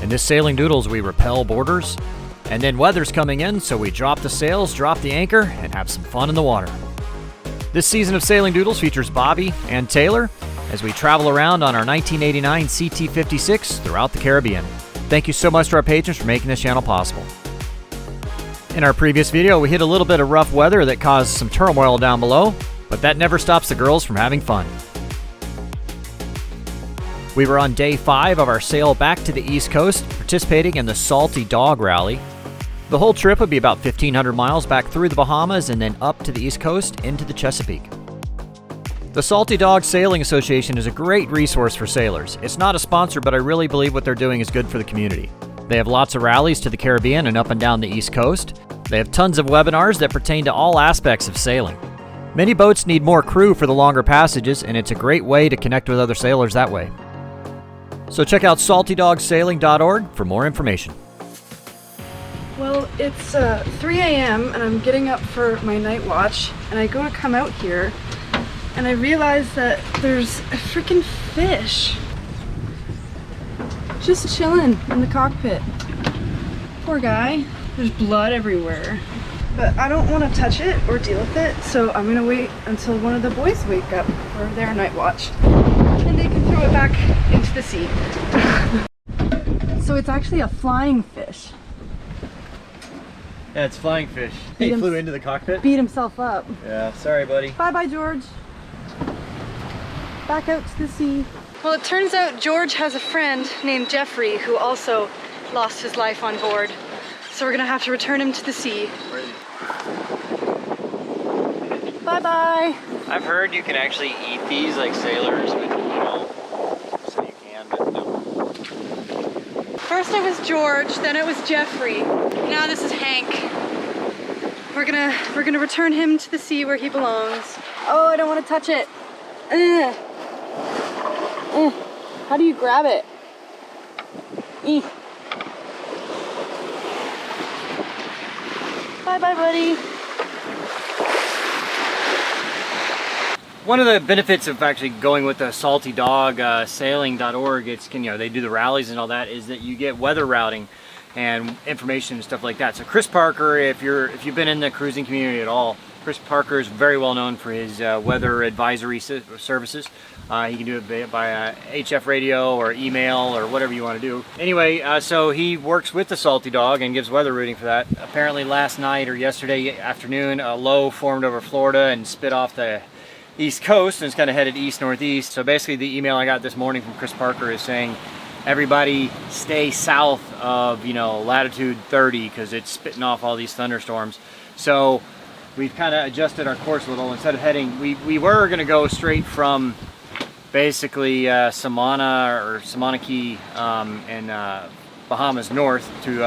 In this Sailing Doodles, we repel borders, and then weather's coming in, so we drop the sails, drop the anchor, and have some fun in the water. This season of Sailing Doodles features Bobby and Taylor as we travel around on our 1989 CT56 throughout the Caribbean. Thank you so much to our patrons for making this channel possible. In our previous video, we hit a little bit of rough weather that caused some turmoil down below, but that never stops the girls from having fun. We were on day 5 of our sail back to the East Coast, participating in the Salty Dog Rally. The whole trip would be about 1,500 miles back through the Bahamas and then up to the East Coast into the Chesapeake. The Salty Dog Sailing Association is a great resource for sailors. It's not a sponsor, but I really believe what they're doing is good for the community. They have lots of rallies to the Caribbean and up and down the East Coast. They have tons of webinars that pertain to all aspects of sailing. Many boats need more crew for the longer passages, and it's a great way to connect with other sailors that way. So check out saltydogsailing.org for more information. Well, it's 3 a.m. and I'm getting up for my night watch, and I go to come out here and I realize that there's a freaking fish just chilling in the cockpit. Poor guy. There's blood everywhere. But I don't want to touch it or deal with it, so I'm gonna wait until one of the boys wake up for their night watch and they can throw it back into the sea. So it's actually a flying fish. Yeah, it's flying fish. He flew into the cockpit. Beat himself up. Yeah, sorry buddy. Bye-bye, George. Back out to the sea. Well, it turns out George has a friend named Jeffrey who also lost his life on board. So we're gonna have to return him to the sea. Bye-bye. I've heard you can actually eat these like sailors, but you know, so you can, but no. First it was George, then it was Jeffrey. Now this is Hank. We're gonna return him to the sea where he belongs. Oh, I don't want to touch it. How do you grab it? Bye-bye, buddy. One of the benefits of actually going with the Salty Dog sailing.org, they do the rallies and all that, is that you get weather routing and information and stuff like that. So Chris Parker, if you've been in the cruising community at all, Chris Parker is very well known for his weather advisory services. He can do it by HF radio or email or whatever you want to do. Anyway, so he works with the Salty Dog and gives weather routing for that. Apparently last night or yesterday afternoon, a low formed over Florida and spit off the East Coast and it's kind of headed east-northeast. So basically the email I got this morning from Chris Parker is saying, everybody stay south of, latitude 30 because it's spitting off all these thunderstorms. So we've kind of adjusted our course a little. Instead of heading, we were going to go straight from basically Samana Key and Bahamas north to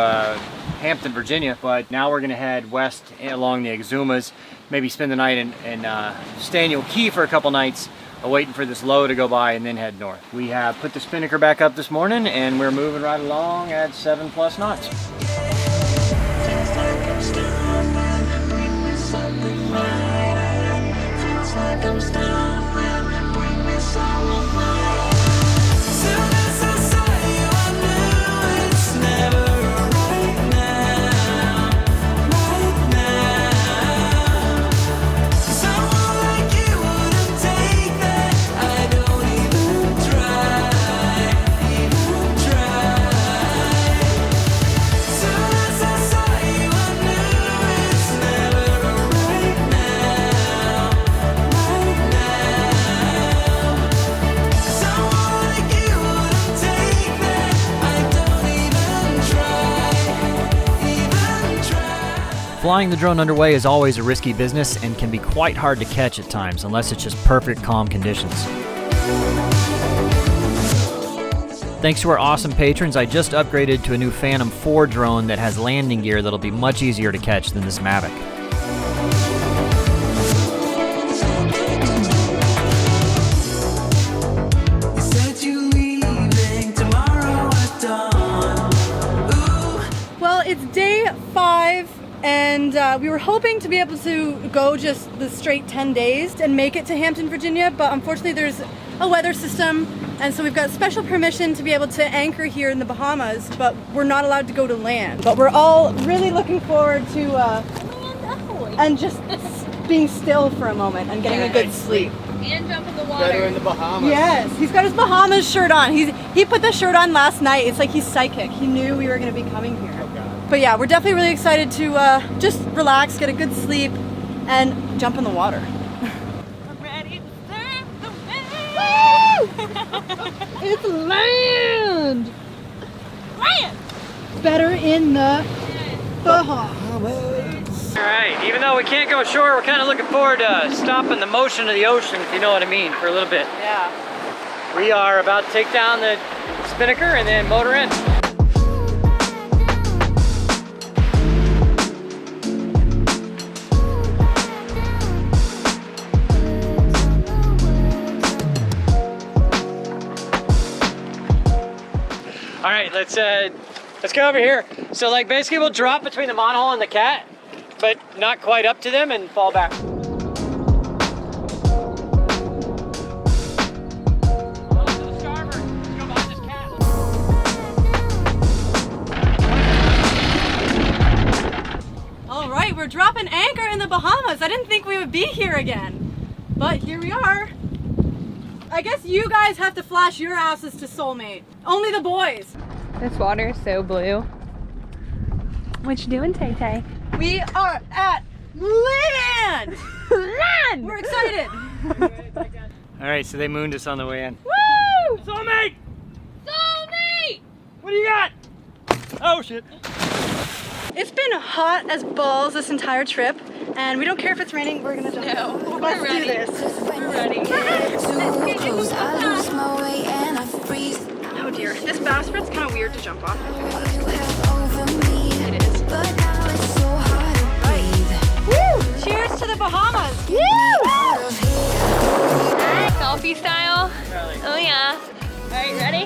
Hampton, Virginia, but now we're going to head west along the Exumas, maybe spend the night in Staniel Key for a couple nights, waiting for this low to go by and then head north. We have put the spinnaker back up this morning and we're moving right along at 7+ knots. Flying the drone underway is always a risky business and can be quite hard to catch at times unless it's just perfect calm conditions. Thanks to our awesome patrons, I just upgraded to a new Phantom 4 drone that has landing gear that'll be much easier to catch than this Mavic. Well, it's day 5. And we were hoping to be able to go just the straight 10 days and make it to Hampton, Virginia, but unfortunately there's a weather system And so we've got special permission to be able to anchor here in the Bahamas, but we're not allowed to go to land. But we're all really looking forward to and just being still for a moment and getting a good sleep. And jump in the water. Better in the Bahamas. Yes, he's got his Bahamas shirt on. He put the shirt on last night. It's like he's psychic. He knew we were going to be coming here. But yeah, we're definitely really excited to just relax, get a good sleep, and jump in the water. We're ready to surf the waves. It's land! Land! Better in the Bahamas. All right, even though we can't go ashore, we're kind of looking forward to stopping the motion of the ocean, if you know what I mean, for a little bit. Yeah. We are about to take down the spinnaker and then motor in. All right, let's go over here. So like basically we'll drop between the monohull and the cat, but not quite up to them and fall back. All right, we're dropping anchor in the Bahamas. I didn't think we would be here again, but here we are. I guess you guys have to flash your asses to soulmate. Only the boys. This water is so blue. What you doing, Tay Tay? We are at land! Land! We're excited. All right, so they mooned us on the way in. Woo! Soulmate! Soulmate! What do you got? Oh shit. It's been hot as balls this entire trip, and we don't care if it's raining, we're gonna jump in. No, Let's we're do ready. this. We're ready. Oh dear, this bowspread's kind of weird to jump off. It is. Woo! Cheers to the Bahamas! Selfie style. Oh yeah. All right, ready?